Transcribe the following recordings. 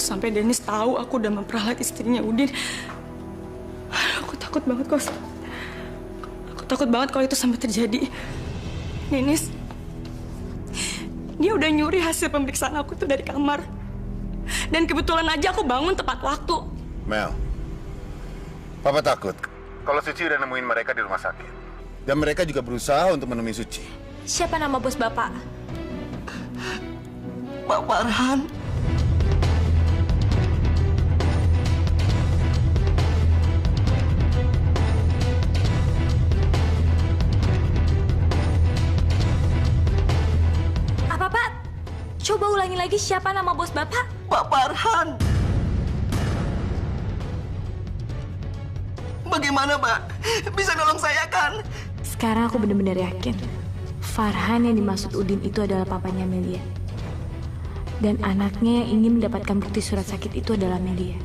sampai Dennis tahu aku udah memperalat istrinya Udin, aku takut banget, Kos. Aku takut banget kalau itu sampai terjadi. Dennis, dia udah nyuri hasil pemeriksaan aku tuh dari kamar. Dan kebetulan aja aku bangun tepat waktu. Mel, Papa takut kalau Suci udah nemuin mereka di rumah sakit. Dan mereka juga berusaha untuk menemui Suci. Siapa nama bos Bapak? Pak Farhan. Apa, Pak? Coba ulangi lagi siapa nama bos Bapak? Pak Farhan. Bagaimana, Pak? Bisa nolong saya kan? Sekarang aku benar-benar yakin Farhan yang dimaksud Udin itu adalah papanya Melia. Dan anaknya yang ingin mendapatkan bukti surat sakit itu adalah Melia.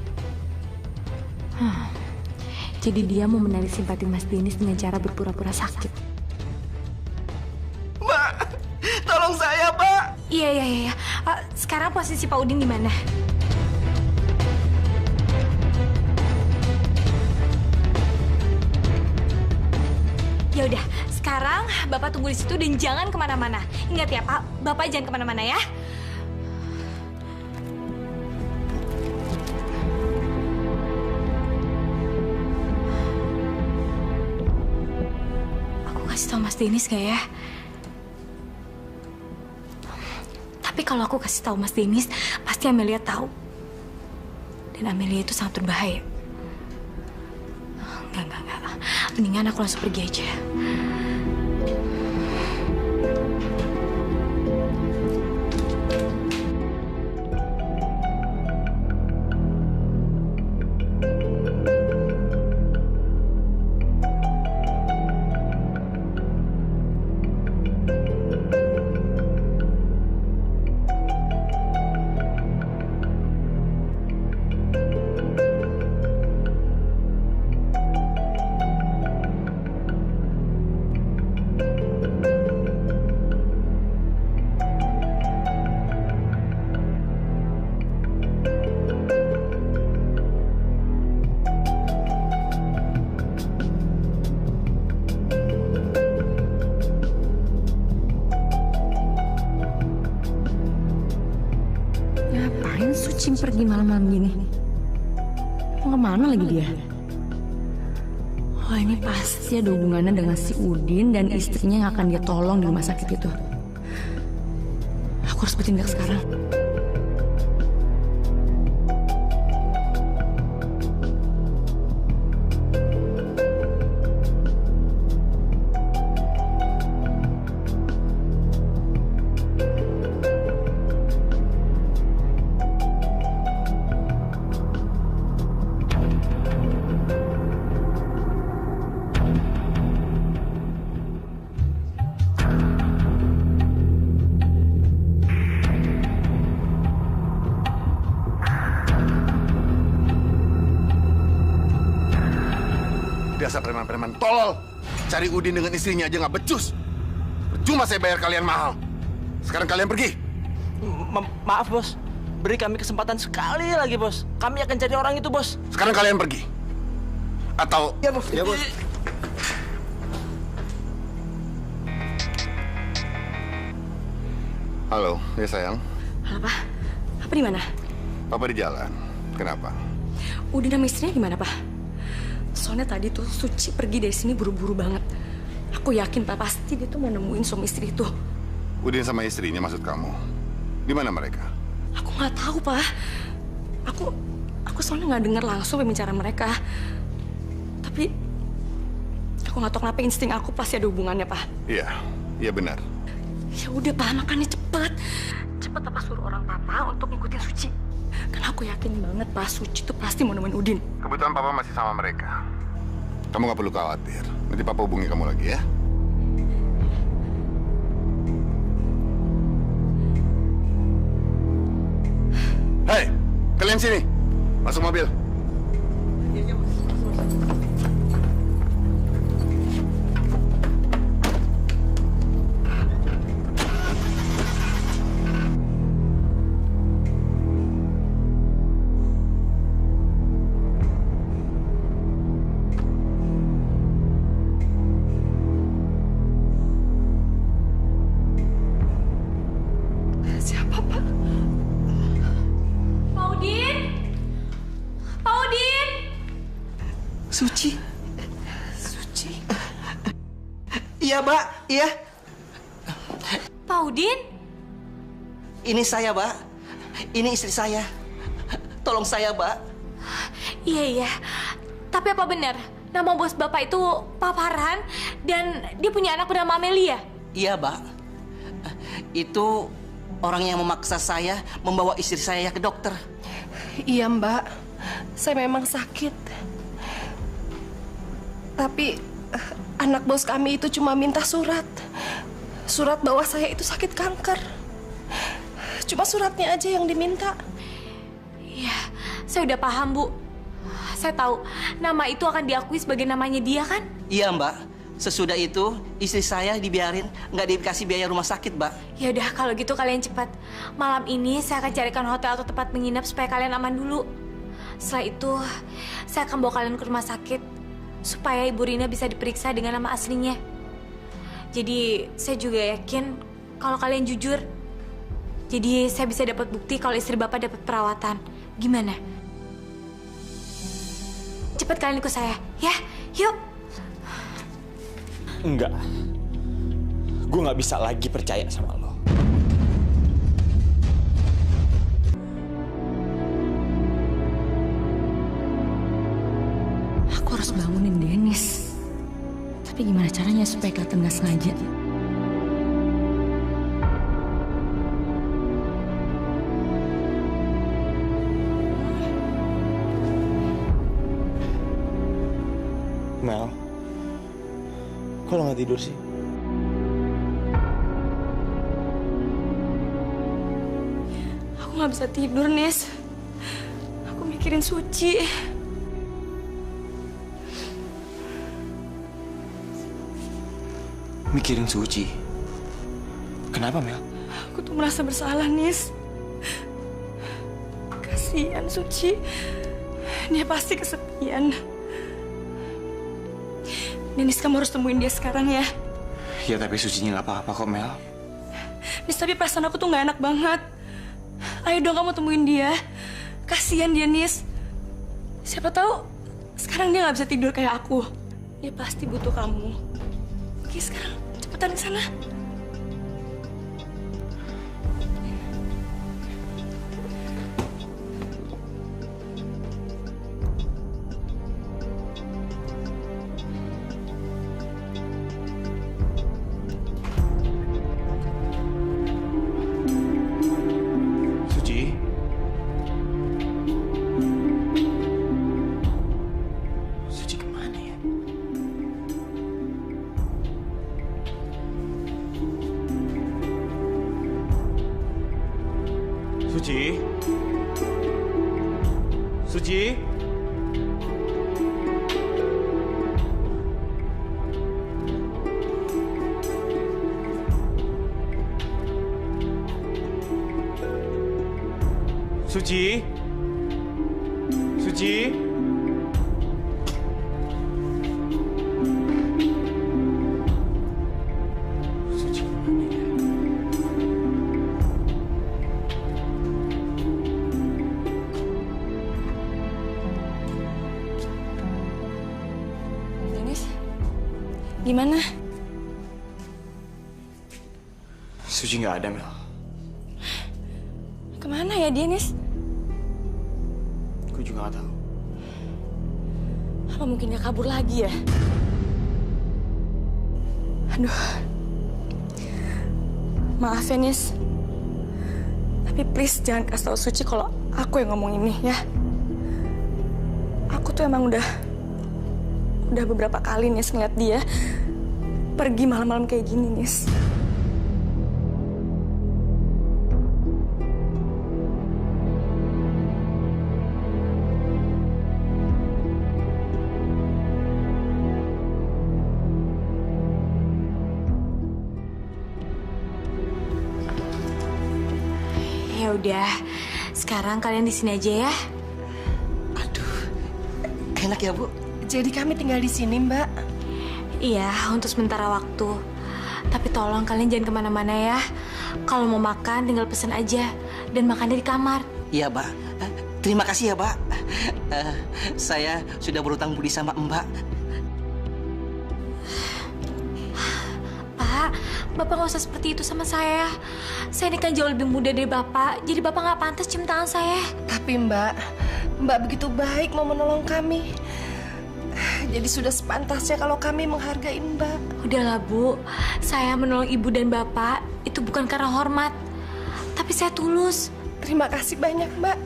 Jadi dia mau menarik simpati Mas Dennis dengan cara berpura-pura sakit. Mbak, tolong saya, Pak. Iya. Sekarang posisi Pak Udin di mana? Ya udah, sekarang Bapak tunggu di situ dan jangan kemana-mana. Ingat ya Pak, Bapak jangan kemana-mana ya. Aku kasih tahu Mas Dennis gak ya? Tapi kalau aku kasih tahu Mas Dennis, pasti Amelia tahu. Dan Amelia itu sangat berbahaya. Enggak. Mendingan aku langsung pergi aja. Ngapain Suci pergi malam-malam gini? Mau kemana lagi dia? Oh, ini pasti ada hubungannya dengan si Udin dan istrinya yang akan dia tolong di rumah sakit itu. Aku harus bertindak sekarang. Dasar preman-preman tolol. Cari Udin dengan istrinya aja nggak becus. Percuma saya bayar kalian mahal. Sekarang kalian pergi. Maaf, Bos. Beri kami kesempatan sekali lagi, Bos. Kami akan cari orang itu, Bos. Sekarang kalian pergi. Atau... Ya, Bos. Ya, Bos. Halo, ya sayang. Apa? Apa di mana? Papa di jalan. Kenapa? Udin sama istrinya gimana, Pak? Soalnya tadi tuh Suci pergi dari sini buru-buru banget. Aku yakin Pak pasti dia tuh mau nemuin suami istri itu. Udin sama istrinya maksud kamu? Di mana mereka? Aku nggak tahu, Pak. Aku soalnya nggak dengar langsung pembicaraan mereka. Tapi aku nggak tahu kenapa insting aku pasti ada hubungannya, Pak. Iya benar. Ya udah, Pak, makanya cepet Papa suruh orang Papa untuk ngikutin Suci. Karena aku yakin banget Pak, Suci tuh pasti mau nemuin Udin. Kebetulan Papa masih sama mereka. Kamu nggak perlu khawatir. Nanti Papa hubungi kamu lagi ya. Hei, kalian sini. Masuk mobil. Suci. Iya, Mbak. Iya. Pak Udin? Ini saya, Mbak. Ini istri saya. Tolong saya, Mbak. Iya. Tapi apa benar nama bos Bapak itu Pak Farhan dan dia punya anak bernama Amelia? Iya, Mbak. Itu orang yang memaksa saya membawa istri saya ke dokter. Iya, Mbak. Saya memang sakit. Tapi anak bos kami itu cuma minta surat. Surat bahwa saya itu sakit kanker. Cuma suratnya aja yang diminta. Iya, saya udah paham, Bu. Saya tahu nama itu akan diakui sebagai namanya dia kan? Iya, Mbak. Sesudah itu istri saya dibiarin, nggak dikasih biaya rumah sakit, Mbak. Ya udah, kalau gitu kalian cepat. Malam ini saya akan carikan hotel atau tempat menginap supaya kalian aman dulu. Setelah itu, saya akan bawa kalian ke rumah sakit supaya Ibu Rina bisa diperiksa dengan nama aslinya. Jadi, saya juga yakin kalau kalian jujur. Jadi, saya bisa dapat bukti kalau istri Bapak dapat perawatan. Gimana? Cepat kalian ikut saya, ya? Yuk. Enggak. Gue nggak bisa lagi percaya sama lo. Aku harus bangunin Dennis. Tapi gimana caranya supaya kelihatan nggak sengaja? Mel, kok lo nggak tidur sih? Aku nggak bisa tidur, Nis. Aku mikirin Suci. Mikirin Suci. Kenapa, Mel? Aku tuh merasa bersalah, Nis. Kasihan Suci. Dia pasti kesepian. Nis, kamu harus temuin dia sekarang ya. Ya, tapi Sucinya nggak apa-apa kok, Mel. Nis, tapi perasaan aku tuh nggak enak banget. Ayo dong kamu temuin dia. Kasihan dia, Nis. Siapa tahu sekarang dia nggak bisa tidur kayak aku. Dia pasti butuh kamu. Oke, sekarang cepetan ke sana. Suci. Suci kemana ya? Suci. Suci. Suci. Suci. Suci kemana ya? Dennis, gimana? Suci nggak ada, Mel. Kemana ya dia, Nis? Gue juga nggak tahu. Apa mungkin dia kabur lagi ya? Aduh. Maaf ya, Nis. Tapi please jangan kasih tahu Suci kalau aku yang ngomong ini ya. Aku tuh emang udah beberapa kali Nis ngeliat dia pergi malam-malam kayak gini, Nis. Ya udah, sekarang kalian di sini aja ya. Aduh, enak ya, Bu? Jadi kami tinggal di sini, Mbak. Iya, untuk sementara waktu. Tapi tolong kalian jangan kemana-mana ya. Kalau mau makan tinggal pesen aja dan makannya di kamar. Iya, Mbak. Terima kasih ya, Mbak. Saya sudah berutang budi sama Mbak. Bapak nggak usah seperti itu sama saya. Saya ini kan jauh lebih muda dari Bapak, jadi Bapak nggak pantas cium tangan saya. Tapi Mbak begitu baik mau menolong kami. Jadi sudah sepantasnya kalau kami menghargai Mbak. Udahlah Bu, saya menolong Ibu dan Bapak itu bukan karena hormat, tapi saya tulus. Terima kasih banyak Mbak.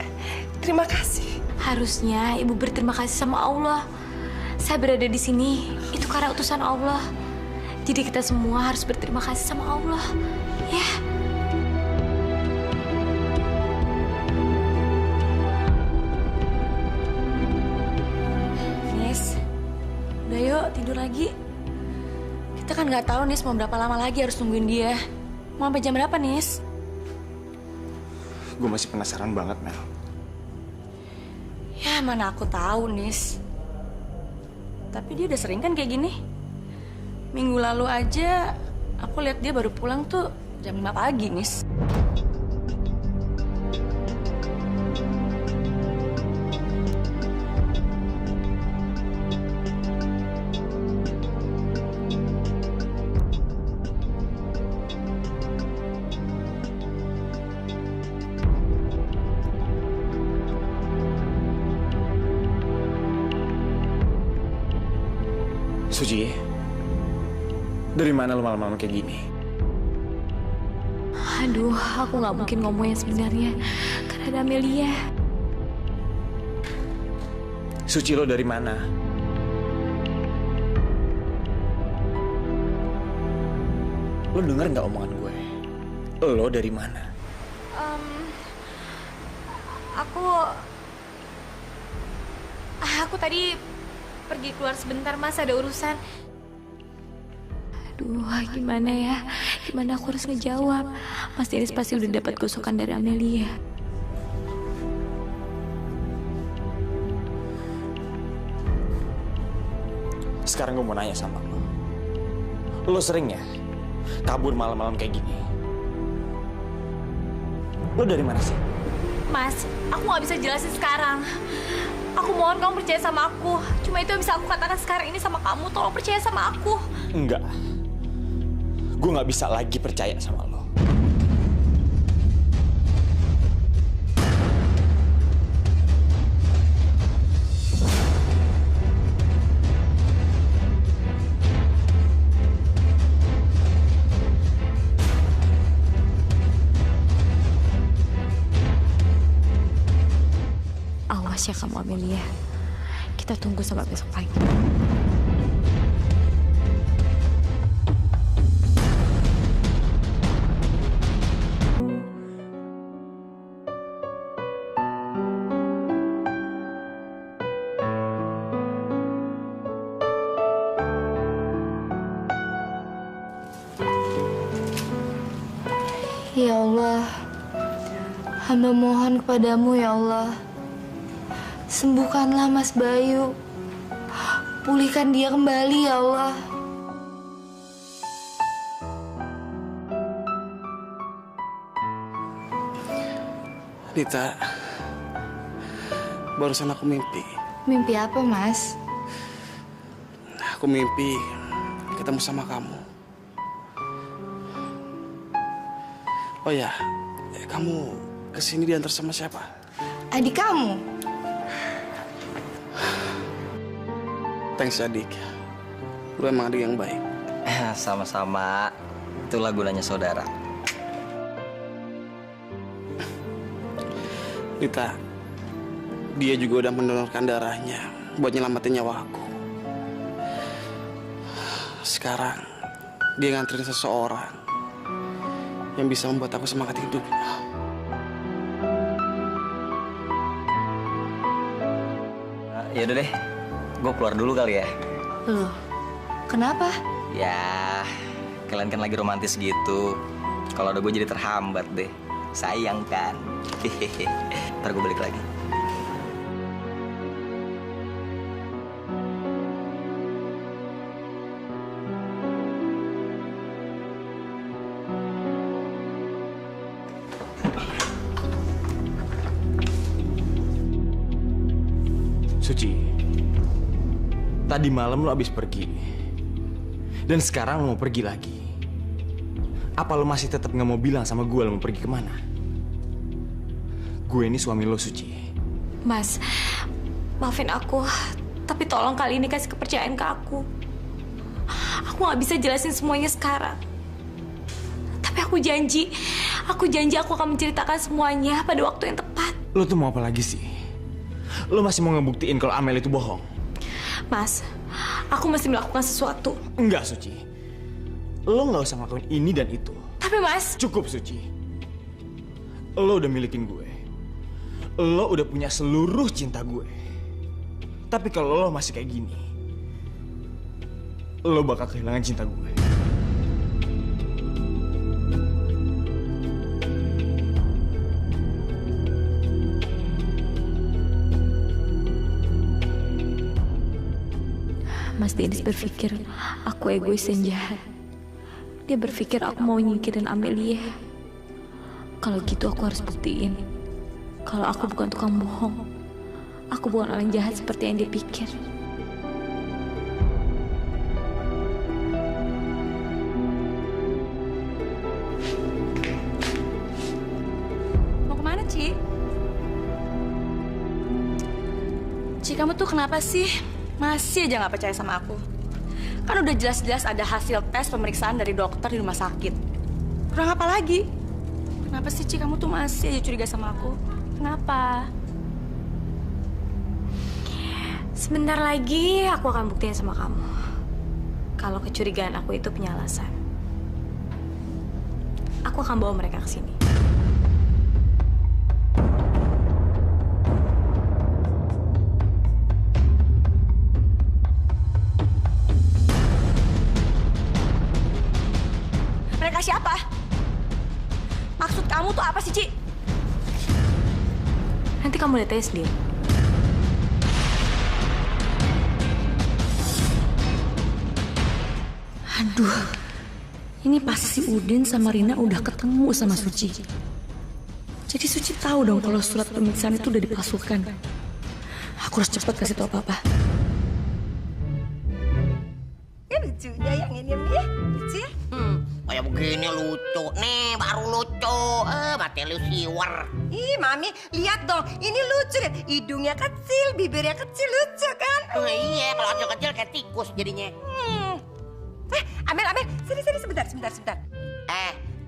Terima kasih. Harusnya Ibu berterima kasih sama Allah. Saya berada di sini itu karena utusan Allah. Jadi kita semua harus berterima kasih sama Allah, ya. Nis, udah yuk tidur lagi. Kita kan nggak tahu Nis mau berapa lama lagi harus nungguin dia. Mau sampai jam berapa Nis? Gue masih penasaran banget, Mel. Ya mana aku tahu, Nis. Tapi dia udah sering kan kayak gini. Minggu lalu aja aku lihat dia baru pulang tuh jam 5 pagi, Nis. Suci, dari mana lu malam-malam kayak gini? Aduh, aku nggak mungkin ngomong yang sebenarnya karena ada Amelia. Suci, lo dari mana? Lo denger nggak omongan gue? Lo dari mana? Aku tadi pergi keluar sebentar Mas, ada urusan. Aduh, gimana ya? Gimana aku harus ngejawab? Mas Dennis pasti udah dapat gosokan dari Amelia. Sekarang gue mau nanya sama lo. Lo sering ya kabur malam-malam kayak gini? Lo dari mana sih? Mas, aku nggak bisa jelasin sekarang. Aku mohon kamu percaya sama aku. Cuma itu yang bisa aku katakan sekarang ini sama kamu. Tolong percaya sama aku. Enggak. Gue nggak bisa lagi percaya sama lo. Awas ya kamu Amelia. Kita tunggu sampai besok pagi. Ya Allah, hamba mohon kepadamu ya Allah. Sembuhkanlah Mas Bayu. Pulihkan dia kembali ya Allah. Dita, barusan aku mimpi. Mimpi apa Mas? Aku mimpi ketemu sama kamu. Oh ya, kamu kesini diantar sama siapa? Adik kamu? Thanks adik. Lu emang adik yang baik. Sama-sama. Itulah gunanya saudara. Dita, dia juga udah mendonorkan darahnya buat nyelamatin nyawa aku. Sekarang dia nganterin seseorang yang bisa membuat aku semangat hidup. Yaudah deh, gue keluar dulu kali ya. Loh, kenapa? Ya, kalian kan lagi romantis gitu. Kalau ada gue jadi terhambat deh. Sayang kan? Ntar gue balik lagi. Suci, tadi malam lo abis pergi. Dan sekarang lo mau pergi lagi. Apa lo masih tetap nggak mau bilang sama gue lo mau pergi kemana? Gue ini suami lo, Suci. Mas, maafin aku, tapi tolong kali ini kasih kepercayaan ke aku. Aku nggak bisa jelasin semuanya sekarang. Tapi aku janji aku akan menceritakan semuanya pada waktu yang tepat. Lo tuh mau apa lagi sih? Lo masih mau ngebuktiin kalau Amel itu bohong? Mas, aku mesti melakukan sesuatu. Enggak, Suci. Lo nggak usah ngelakuin ini dan itu. Tapi Mas... Cukup, Suci. Lo udah milikin gue. Lo udah punya seluruh cinta gue. Tapi kalau lo masih kayak gini, lo bakal kehilangan cinta gue. Mas Dennis berpikir aku egois dan jahat. Dia berpikir aku mau nyingkirin Amelia. Kalau gitu aku harus buktiin kalau aku bukan tukang bohong. Aku bukan orang jahat seperti yang dia pikir. Mau kemana, Ci? Ci, kamu tuh kenapa sih? Masih aja nggak percaya sama aku. Kan udah jelas-jelas ada hasil tes pemeriksaan dari dokter di rumah sakit. Kurang apa lagi? Kenapa sih, Ci, kamu tuh masih aja curiga sama aku? Kenapa? Sebentar lagi aku akan buktiin sama kamu kalau kecurigaan aku itu punya alasan. Aku akan bawa mereka ke sini. Mereka siapa? Maksud kamu tuh apa sih, Ci? Nanti kamu lihat aja sendiri. Aduh, ini pasti si Udin sama Rina udah ketemu sama Suci. Jadi Suci tahu dong kalau surat pemeriksaan itu udah dipalsukan. Aku harus cepet kasih tau Papa. Lucunya yang ini nih, lucu ya? Kayak begini lucu, nih baru lucu, mati lu siwer. Ih, Mami, lihat dong, ini lucu deh. Hidungnya kecil, bibirnya kecil, lucu kan? Iya, kalau kecil-kecil kayak tikus jadinya. Amel, sini sebentar.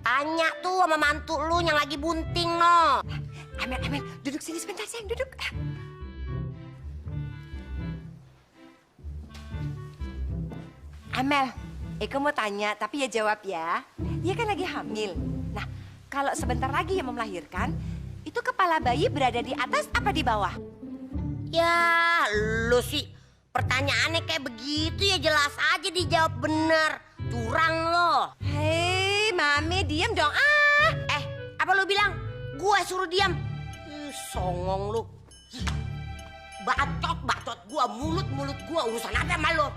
Tanya tuh sama mantu lu yang lagi bunting no. Amel, duduk sini sebentar sayang, duduk. Amel, Eko mau tanya, tapi ya jawab ya. Dia kan lagi hamil. Nah, kalau sebentar lagi yang mau melahirkan, itu kepala bayi berada di atas apa di bawah? Ya, lu sih pertanyaannya kayak begitu ya jelas aja dijawab bener. Curang lo. Hei, Mami, diam dong. Apa lu bilang? Gue suruh diam. Songong lu. Bacot gua, mulut gua urusan apa sama lo?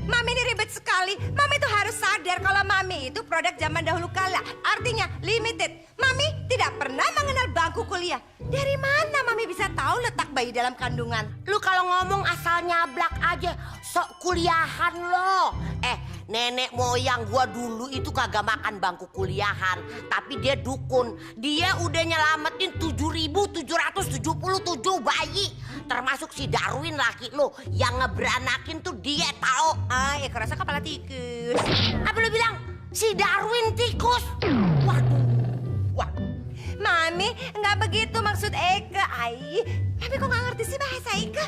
Mami ini ribet sekali. Mami itu harus sadar kalau Mami itu produk zaman dahulu kala. Artinya limited. Mami tidak pernah mengenal bangku kuliah. Dari mana Mami bisa tahu letak bayi dalam kandungan? Lu kalau ngomong asal nyablak aja, sok kuliahan lo. Nenek moyang gua dulu itu kagak makan bangku kuliahan, tapi dia dukun. Dia udah nyelamatin 7.777 bayi, termasuk si Darwin laki lo yang ngeberanakin tuh dia tahu. Ya kerasa kepala tikus. Apa lu bilang? Si Darwin tikus? Waduh. Mami, nggak begitu maksud Eka. Mami kok nggak ngerti sih bahasa Eka?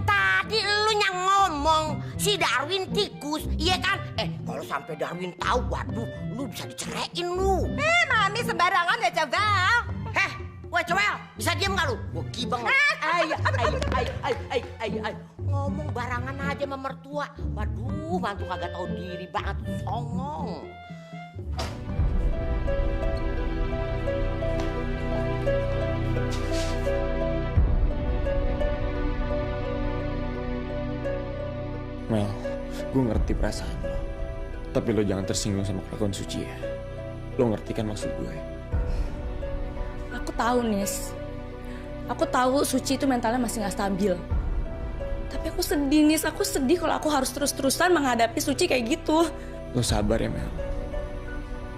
Tadi lu yang ngomong si Darwin tikus, iya kan? Kalau sampai Darwin tahu, waduh, lu bisa diceraiin lu. Mami sembarangan ya coba. Wah cewek, bisa diem nggak lu? Gua kibang. Ay. Ngomong barangan aja sama mertua. Waduh, mantu kagak tahu diri banget, songong. Mel, gue ngerti perasaan lo. Tapi lo jangan tersinggung sama kelakuan Suci ya. Lo ngerti kan maksud gue? Aku tahu, Nis. Aku tahu Suci itu mentalnya masih nggak stabil. Tapi aku sedih, Nis. Aku sedih kalau aku harus terus-terusan menghadapi Suci kayak gitu. Lo sabar ya, Mel.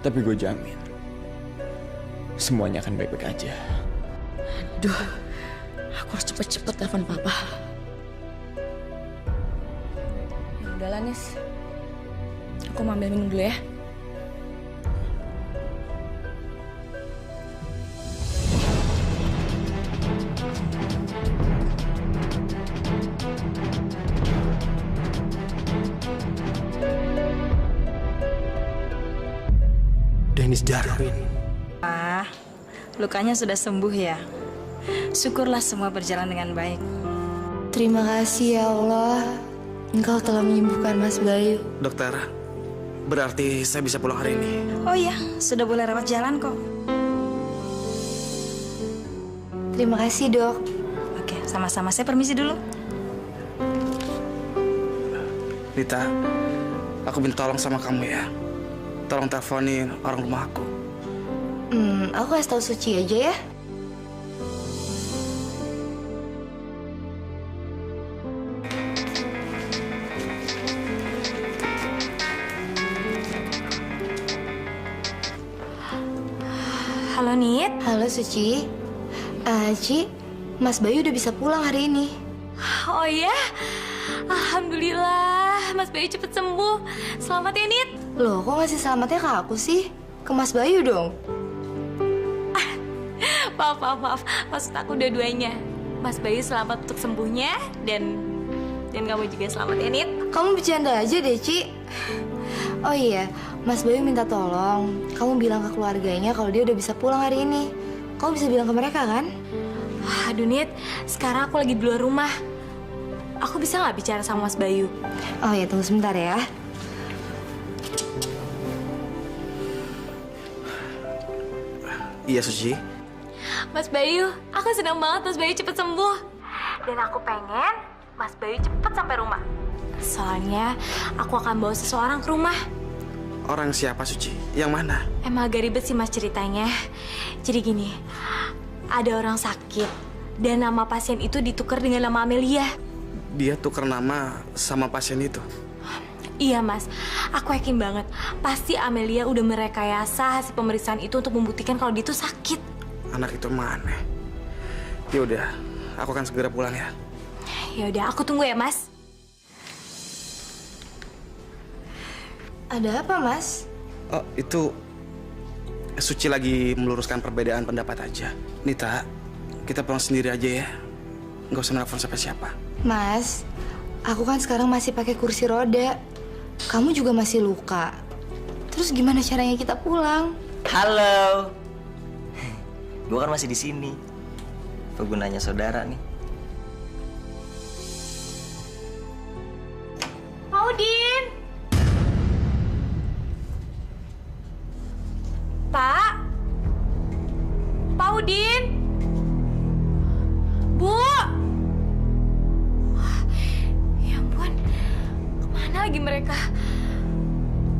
Tapi gue jamin, semuanya akan baik-baik aja. Duh, aku harus cepet-cepet telepon papa. Ya udahlah, Nis. Aku mau ambil minum dulu ya. Dennis Darwin. Lukanya sudah sembuh ya. Syukurlah semua berjalan dengan baik. Terima kasih ya Allah. Engkau telah menyembuhkan Mas Bayu. Dokter, berarti saya bisa pulang hari ini. Oh iya, sudah boleh rawat jalan kok. Terima kasih, Dok. Oke, sama-sama. Saya permisi dulu. Rita, aku minta tolong sama kamu ya. Tolong teleponin orang rumah aku. Aku kasih tahu Suci aja ya. Halo, Nit. Halo, Suci. Ci, Mas Bayu udah bisa pulang hari ini. Oh ya? Alhamdulillah, Mas Bayu cepet sembuh. Selamat ya, Nit. Loh, kok ngasih selamatnya ke aku sih? Ke Mas Bayu dong. Maaf. Maksud aku dua-duanya. Mas Bayu selamat untuk sembuhnya dan kamu juga selamat ya, Nit. Kamu bercanda aja deh, Ci. Oh iya, Mas Bayu minta tolong kamu bilang ke keluarganya kalau dia udah bisa pulang hari ini. Kamu bisa bilang ke mereka kan? Aduh, Nit, sekarang aku lagi di luar rumah. Aku bisa nggak bicara sama Mas Bayu? Oh ya, tunggu sebentar ya. Iya, Suci. Mas Bayu, aku senang banget Mas Bayu cepet sembuh. Dan aku pengen Mas Bayu cepet sampai rumah. Soalnya aku akan bawa seseorang ke rumah. Orang siapa, Suci? Yang mana? Emang agak ribet sih Mas ceritanya. Jadi gini, ada orang sakit dan nama pasien itu ditukar dengan nama Amelia. Dia tukar nama sama pasien itu? Iya Mas, aku yakin banget pasti Amelia udah merekayasa hasil pemeriksaan itu untuk membuktikan kalau dia itu sakit. Anak itu mana? Ya udah, aku akan segera pulang ya. Ya udah, aku tunggu ya Mas. Ada apa, Mas? Oh, itu Suci lagi meluruskan perbedaan pendapat aja. Nita, kita pulang sendiri aja ya. Nggak usah nelfon siapa-siapa. Mas, aku kan sekarang masih pakai kursi roda. Kamu juga masih luka. Terus gimana caranya kita pulang? Halo. Gue kan masih di sini. Penggunanya saudara nih. Udin. Pak. Pak Udin. Bu. Ya ampun. Kemana lagi mereka?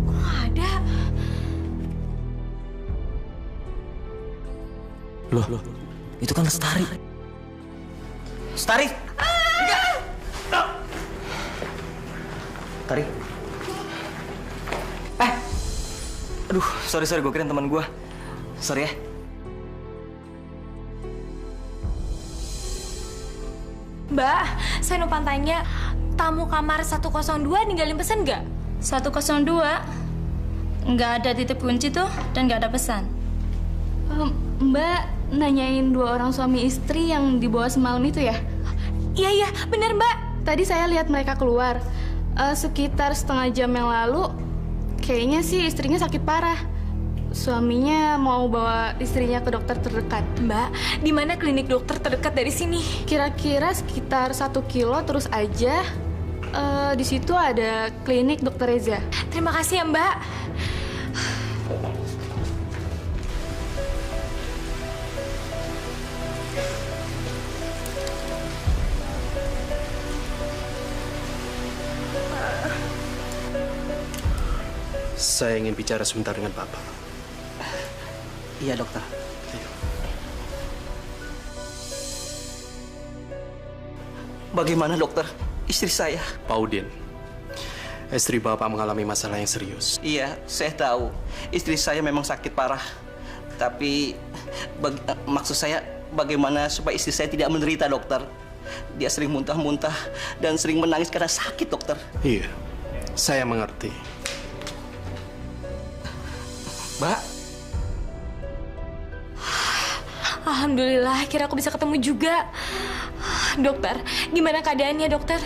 Kok nggak ada? Loh, itu kan Lestari. Lestari! Lestari. Aduh, sorry, gue kirain teman gue. Sorry ya. Mbak, saya numpang tanya, tamu kamar 102 ninggalin pesan nggak? 102? Nggak ada titip kunci tuh dan nggak ada pesan. Mbak nanyain 2 orang suami istri yang dibawa semalam itu ya? Iya, benar Mbak. Tadi saya lihat mereka keluar. Sekitar setengah jam yang lalu, kayaknya sih istrinya sakit parah. Suaminya mau bawa istrinya ke dokter terdekat. Mbak, di mana klinik dokter terdekat dari sini? Kira-kira sekitar 1 kilo terus aja. Di situ ada klinik Dokter Reza. Terima kasih ya Mbak. Saya ingin bicara sebentar dengan Bapak. Iya, dokter. Bagaimana, dokter? Istri saya. Pak Udin, Istri Bapak mengalami masalah yang serius. Iya, saya tahu. Istri saya memang sakit parah. Tapi maksud saya bagaimana supaya istri saya tidak menderita, dokter? Dia sering muntah-muntah dan sering menangis karena sakit, dokter. Iya, saya mengerti. Mbak. Alhamdulillah, akhirnya aku bisa ketemu juga. Dokter, gimana keadaannya, dokter?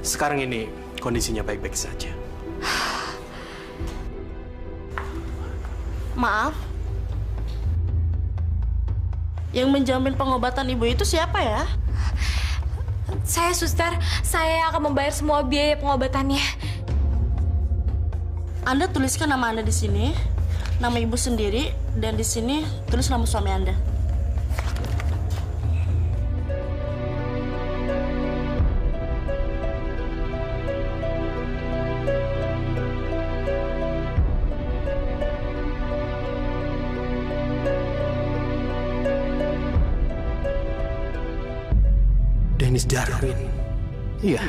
Sekarang ini kondisinya baik-baik saja. Maaf. Yang menjamin pengobatan ibu itu siapa ya? Saya, suster. Saya akan membayar semua biaya pengobatannya. Anda tuliskan nama Anda di sini, nama ibu sendiri, dan di sini tulis nama suami Anda. Dennis Darwin. Iya,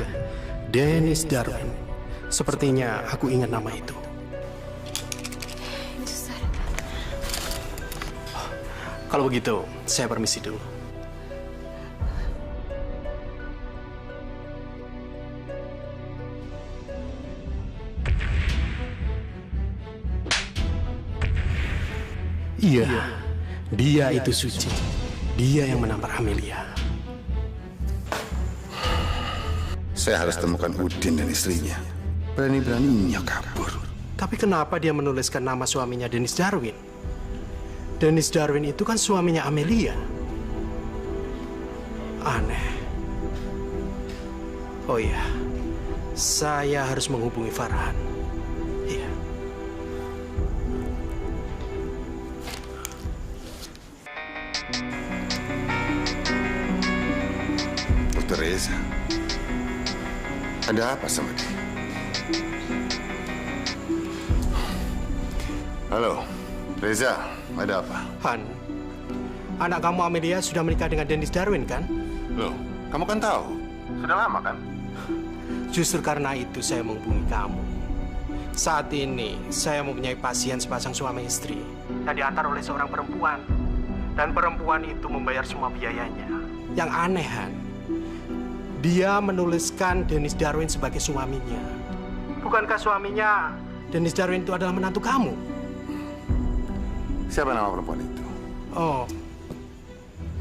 Dennis Darwin. Sepertinya aku ingat nama itu. Kalau begitu, saya permisi dulu. Iya, dia itu Suci. Dia yang menampar Amelia. Saya harus temukan Udin dan istrinya. Berani-beraninya kabur. Tapi kenapa dia menuliskan nama suaminya Dennis Darwin? Dennis Darwin itu kan suaminya Amelia. Aneh. Oh iya, saya harus menghubungi Farhan. Iya. Dr. Reza, ada apa sama dia? Halo, Reza, ada apa? Han, anak kamu Amelia sudah menikah dengan Dennis Darwin, kan? Loh, kamu kan tahu. Sudah lama, kan? Justru karena itu saya menghubungi kamu. Saat ini, saya mempunyai pasien sepasang suami istri. Dan diantar oleh seorang perempuan. Dan perempuan itu membayar semua biayanya. Yang aneh, Han, dia menuliskan Dennis Darwin sebagai suaminya. Bukankah suaminya Dennis Darwin itu adalah menantu kamu? Siapa nama perempuan itu? Oh,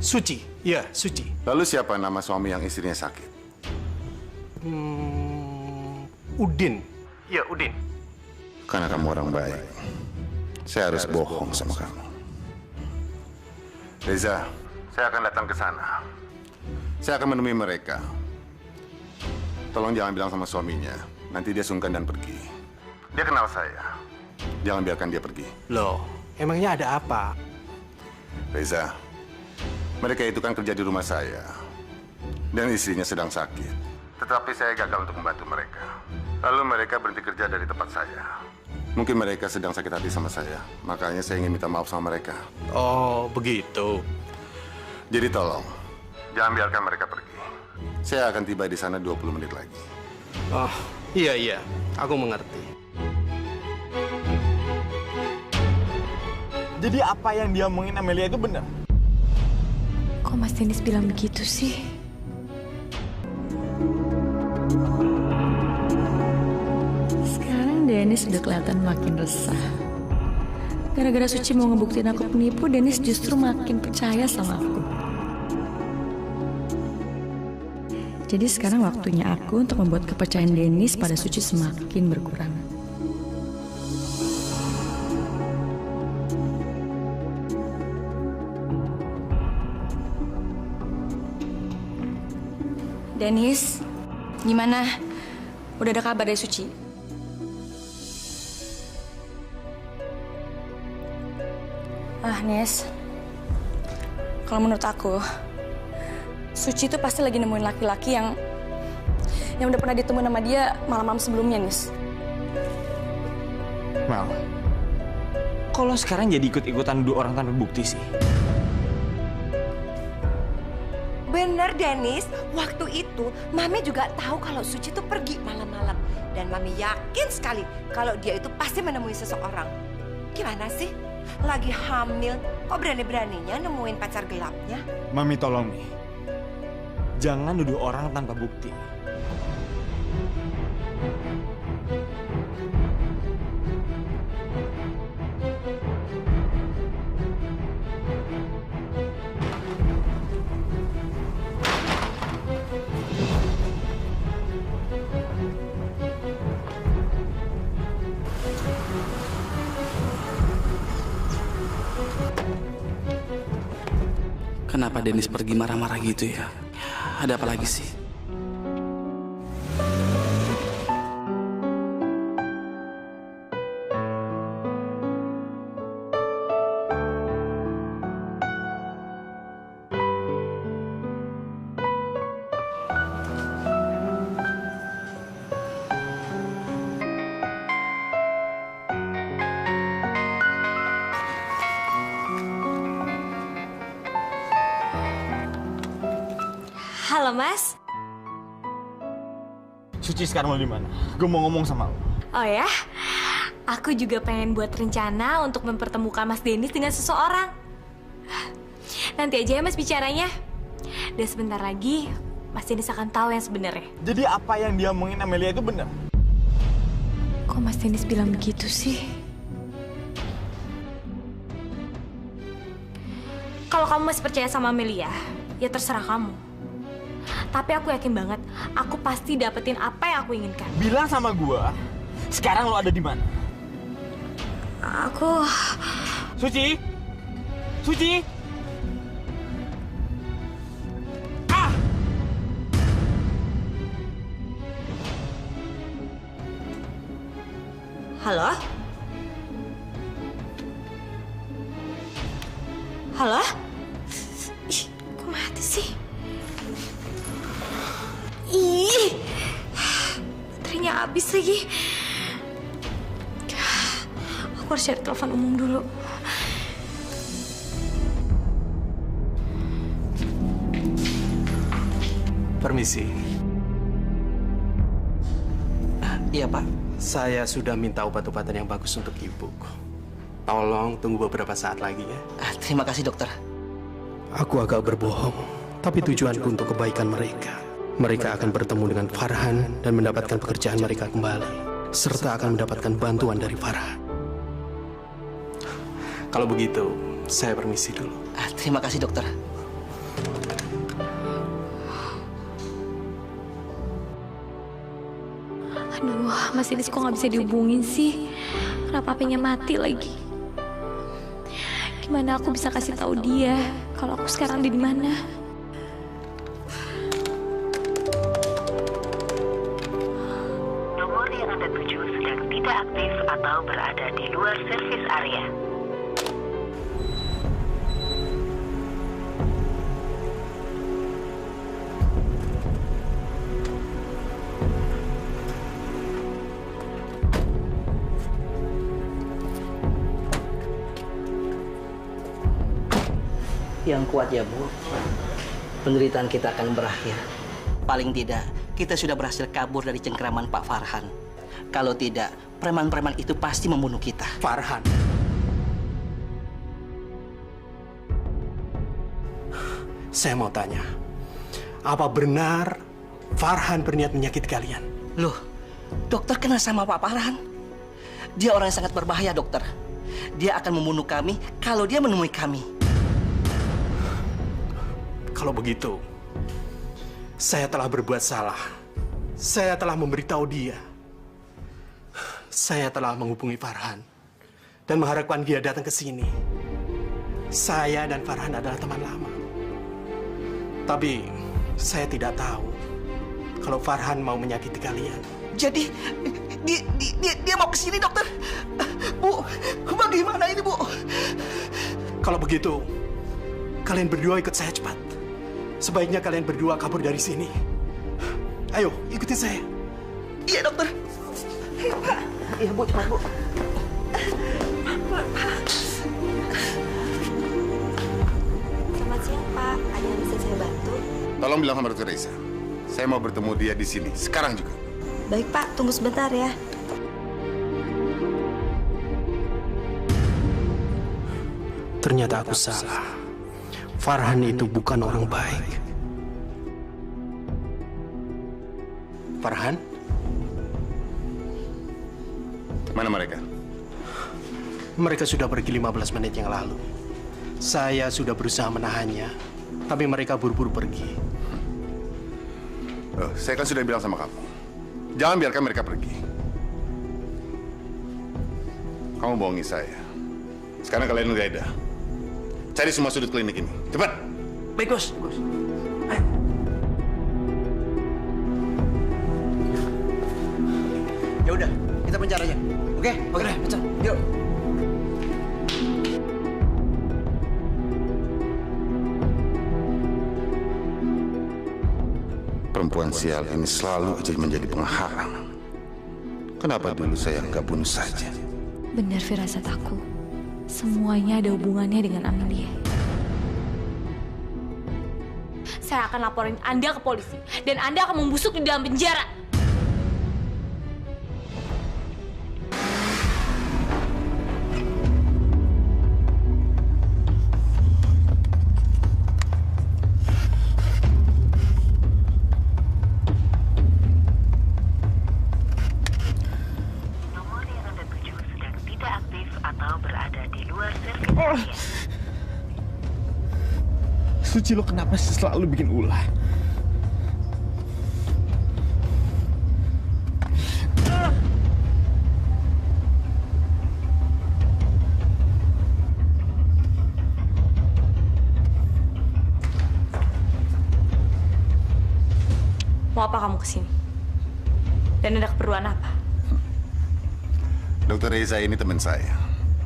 Suci. Ya, Suci. Lalu siapa nama suami yang istrinya sakit? Udin. Ya, Udin. Karena kamu orang baik, saya harus bohong sama kamu. Reza, saya akan datang ke sana. Saya akan menemui mereka. Tolong jangan bilang sama suaminya. Nanti dia sungkan dan pergi. Dia kenal saya. Jangan biarkan dia pergi. Loh, emangnya ada apa? Reza, mereka itu kan kerja di rumah saya. Dan istrinya sedang sakit. Tetapi saya gagal untuk membantu mereka. Lalu mereka berhenti kerja dari tempat saya. Mungkin mereka sedang sakit hati sama saya. Makanya saya ingin minta maaf sama mereka. Oh, begitu. Jadi tolong, jangan biarkan mereka pergi. Saya akan tiba di sana 20 menit lagi. Oh, iya. Aku mengerti. Jadi apa yang dia omongin Amelia itu benar? Kok Mas Dennis bilang begitu sih? Sekarang Dennis udah kelihatan makin resah. Gara-gara Suci mau ngebuktiin aku penipu, Dennis justru makin percaya sama aku. Jadi sekarang waktunya aku untuk membuat kepercayaan Dennis pada Suci semakin berkurang. Dennis, gimana? Udah ada kabar dari Suci? Nis, kalau menurut aku, Suci itu pasti lagi nemuin laki-laki yang udah pernah ditemuin sama dia malam-malam sebelumnya, Nis. Mel, kalau sekarang jadi ikut-ikutan dua orang tanpa bukti sih? Bener, Dennis. Waktu itu, Mami juga tahu kalau Suci tuh pergi malam-malam. Dan Mami yakin sekali kalau dia itu pasti menemui seseorang. Gimana sih? Lagi hamil, kok berani-beraninya nemuin pacar gelapnya? Mami tolong nih, jangan nuduh orang tanpa bukti. Kenapa Dennis pergi marah-marah gitu ya? Ada apa lagi sih? Halo, Mas. Suci, sekarang lo di mana? Gue mau ngomong sama lo. Oh ya? Aku juga pengen buat rencana untuk mempertemukan Mas Dennis dengan seseorang. Nanti aja ya Mas bicaranya. Dan sebentar lagi Mas Dennis akan tahu yang sebenarnya. Jadi apa yang dia omongin Amelia itu benar? Kok Mas Dennis bilang begitu sih? Kalau kamu masih percaya sama Amelia, ya terserah kamu. Tapi aku yakin banget, aku pasti dapetin apa yang aku inginkan. Bilang sama gua, sekarang lo ada di mana? Aku... Suci? Suci? Halo? Halo? Ih, kok mati sih? Ih, baterainya habis lagi. Aku harus cari telepon umum dulu. Permisi. Iya, Pak. Saya sudah minta obat-obatan yang bagus untuk ibu. Tolong tunggu beberapa saat lagi ya. Terima kasih, dokter. Aku agak berbohong, tapi tujuanku untuk kebaikan mereka. Mereka akan bertemu dengan Farhan dan mendapatkan pekerjaan mereka kembali, serta akan mendapatkan bantuan dari Farhan. Kalau begitu, saya permisi dulu. Terima kasih, dokter. Aduh, Mas Dennis kok nggak bisa dihubungin sih? Kenapa HP-nya mati lagi? Gimana aku bisa kasih tahu dia kalau aku sekarang di mana? Nomor yang Anda tuju sedang tidak aktif atau berada di luar servis area. Yang kuat ya, Bu. Penderitaan kita akan berakhir. Paling tidak, kita sudah berhasil kabur dari cengkraman Pak Farhan. Kalau tidak, preman-preman itu pasti membunuh kita. Farhan. Saya mau tanya, apa benar Farhan berniat menyakiti kalian? Loh, dokter kenal sama Pak Farhan? Dia orang yang sangat berbahaya, dokter. Dia akan membunuh kami kalau dia menemui kami. Kalau begitu, saya telah berbuat salah. Saya telah memberitahu dia. Saya telah menghubungi Farhan dan mengharapkan dia datang ke sini. Saya dan Farhan adalah teman lama. Tapi saya tidak tahu kalau Farhan mau menyakiti kalian. Jadi dia mau ke sini, dokter. Bu, bagaimana ini, Bu? Kalau begitu, kalian berdua ikut saya cepat. Sebaiknya kalian berdua kabur dari sini. Ayo, ikutin saya. Iya, dokter. Iya, Pak. Iya, Bu, cepat, Bu. Selamat siang, Pak. Ada yang bisa saya bantu? Tolong bilang sama Dr. Reza. Saya mau bertemu dia di sini, sekarang juga. Baik Pak, tunggu sebentar ya. Ternyata aku salah. Farhan itu bukan orang baik. Farhan? Mana mereka? Mereka sudah pergi 15 menit yang lalu. Saya sudah berusaha menahannya, tapi mereka buru-buru pergi. Saya kan sudah bilang sama kamu, jangan biarkan mereka pergi. Kamu bohongi saya. Sekarang kalian geledah. Cari semua sudut klinik ini. Cepat. Baik, Bos. Ya udah, kita pencar aja. Oke? Oke, pencar. Yuk. Perempuan sial ini selalu aja menjadi penghalang. Kenapa dulu saya nggak bunuh saja? Benar firasat aku. Semuanya ada hubungannya dengan Amelia. Saya akan laporin Anda ke polisi. Dan Anda akan membusuk di dalam penjara. Nomor yang Anda tuju sedang tidak aktif atau berada di luar servis area. Suci, lo kenapa sih selalu bikin ulah? Mau apa kamu kesini? Dan ada keperluan apa? Dokter Reza ini teman saya.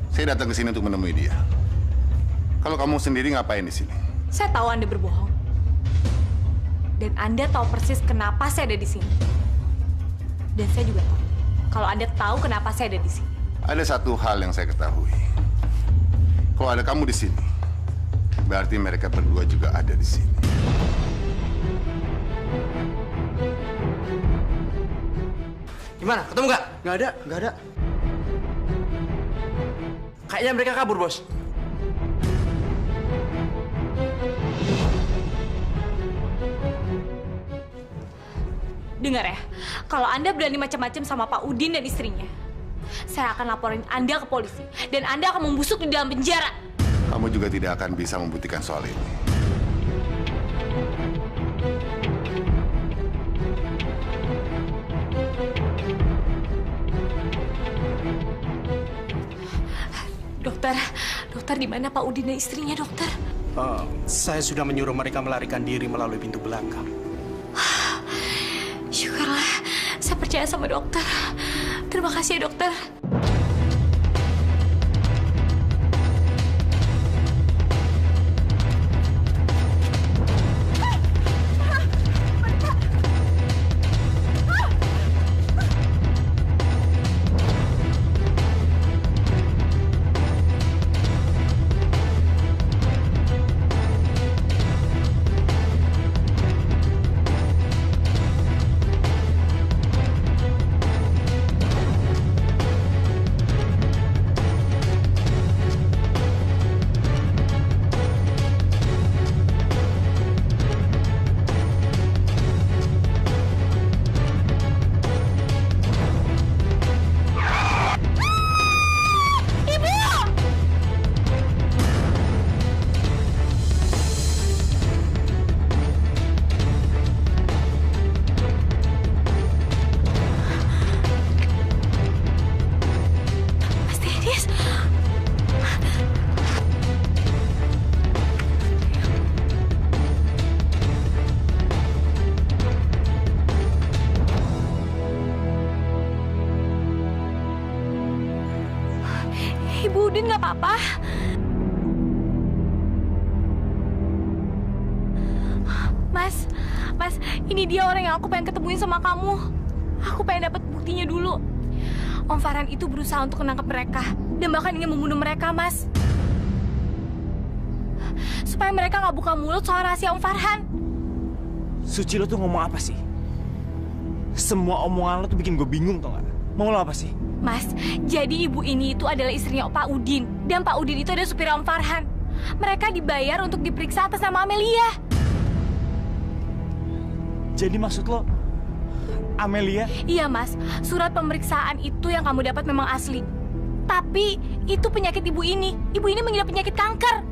Saya datang ke sini untuk menemui dia. Kalau kamu sendiri ngapain di sini? Saya tahu Anda berbohong. Dan Anda tahu persis kenapa saya ada di sini. Dan saya juga tahu kalau Anda tahu kenapa saya ada di sini. Ada satu hal yang saya ketahui. Kalau ada kamu di sini, berarti mereka berdua juga ada di sini. Gimana? Ketemu nggak? Nggak ada, nggak ada. Kayaknya mereka kabur, Bos. Dengar ya, kalau Anda berani macam-macam sama Pak Udin dan istrinya, saya akan laporin Anda ke polisi. Dan Anda akan membusuk di dalam penjara. Kamu juga tidak akan bisa membuktikan soal ini. Dokter, di mana Pak Udin dan istrinya, dokter? Saya sudah menyuruh mereka melarikan diri melalui pintu belakang. Syukurlah, saya percaya sama dokter. Terima kasih ya, dokter. Ibu Udin nggak apa-apa. Mas, ini dia orang yang aku pengen ketemuin sama kamu. Aku pengen dapat buktinya dulu. Om Farhan itu berusaha untuk menangkap mereka dan bahkan ingin membunuh mereka, Mas. Supaya mereka nggak buka mulut soal rahasia Om Farhan. Suci, lo tuh ngomong apa sih? Semua omongan lo tuh bikin gue bingung, tau gak? Mau lo apa sih? Mas, jadi ibu ini itu adalah istrinya Pak Udin. Dan Pak Udin itu adalah supir Om Farhan. Mereka dibayar untuk diperiksa atas nama Amelia. Jadi maksud lo, Amelia? Iya mas, surat pemeriksaan itu yang kamu dapat memang asli. Tapi itu penyakit ibu ini. Ibu ini mengidap penyakit kanker.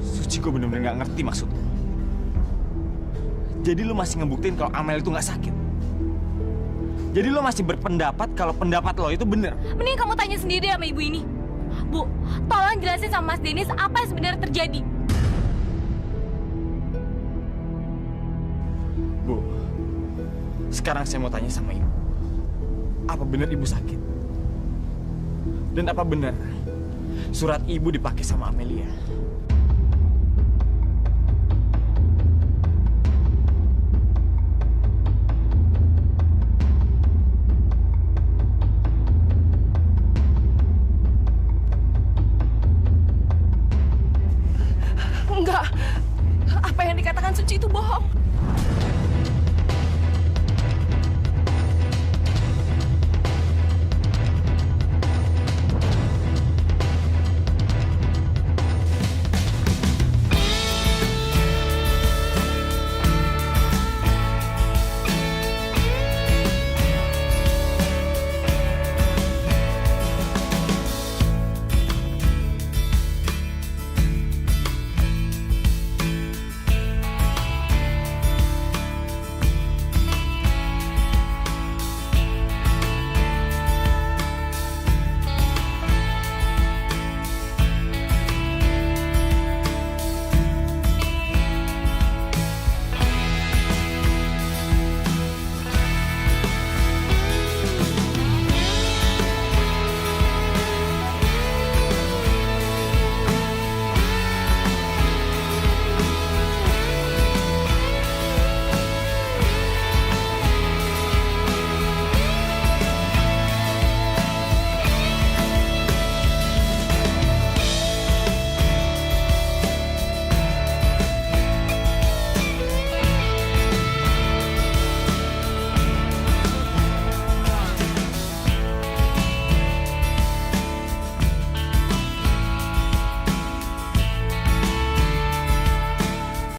Suci, gue bener-bener gak ngerti maksud lo. Jadi lo masih ngebuktiin kalau Amel itu gak sakit? Jadi lo masih berpendapat kalau pendapat lo itu bener? Mending kamu tanya sendiri sama ibu ini. Bu, tolong jelasin sama Mas Dennis apa yang sebenarnya terjadi. Bu, sekarang saya mau tanya sama ibu. Apa benar ibu sakit? Dan apa benar surat ibu dipakai sama Amelia?